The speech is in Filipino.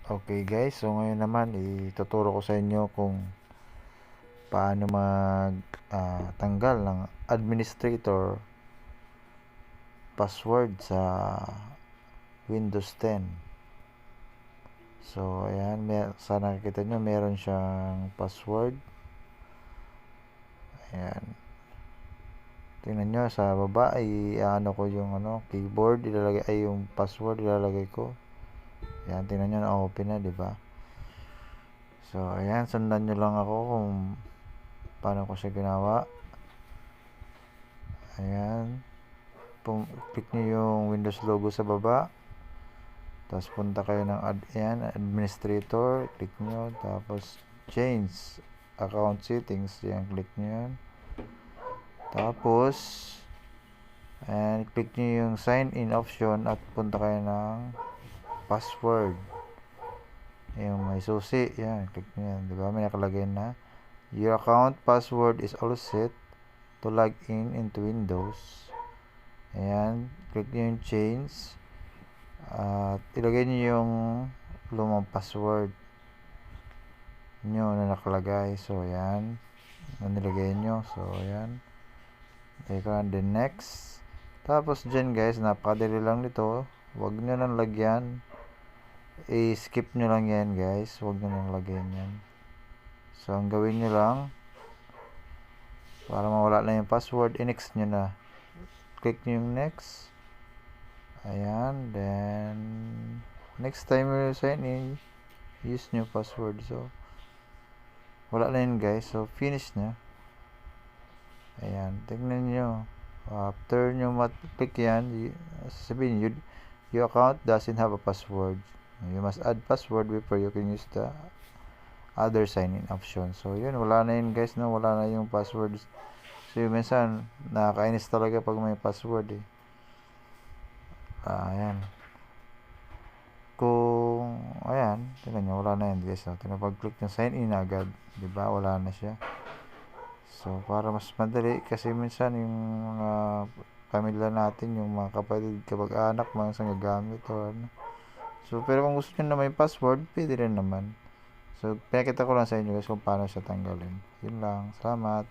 Okay guys, so ngayon naman ituturo ko sa inyo kung paano tanggal ng administrator password sa Windows 10. So ayan, sa nakikita nyo meron siyang password. Ayan, tingnan nyo sa baba ay ko yung keyboard, ilalagay ay yung password ilalagay ko. Ayan, tingnan nyo na open na, diba? So ayan, sundan nyo lang ako kung paano ko siya ginawa. Ayan, click nyo yung Windows logo sa baba, tapos punta kayo ng administrator, click nyo, tapos change account settings, yan, click nyo yan. Tapos click nyo yung sign in option at punta kayo ng password, yung may susi, yan, click nyo yan, diba? May nakalagay na your account password is all set to log in into Windows. Ayan, click nyo yung change at ilagay nyo yung lumang password nyo na nakalagay. So ayan, nilagay nyo. So ayan, then next. Tapos dyan guys, napakadali lang nito, huwag nyo nang lagyan, skip nyo lang yan guys, huwag nyo nang lagyan yan. So ang gawin nyo lang para mawala na yung password, next nyo na, click nyo yung next. Ayan, then next time you sign in, use new password. So wala na yun guys, so finish na. Ayan, tignan nyo, after nyo click yan, sabihin your account doesn't have a password, you must add password before you can use the other sign in option. So yun, wala na yun guys, no? Wala na yung password. So yun, minsan nakakainis talaga pag may password ayan, tingnan nyo, wala na yan guys, no? Pag click ng sign in agad, diba, wala na siya. So para mas madali, kasi minsan yung mga pamilya natin, yung mga kapatid, kapag-anak, mga gagamit o ano. So pero kung gusto nyo na may password, pwede rin naman. So pinakita ko lang sa inyo guys kung paano siya tanggalin. Yun lang, salamat.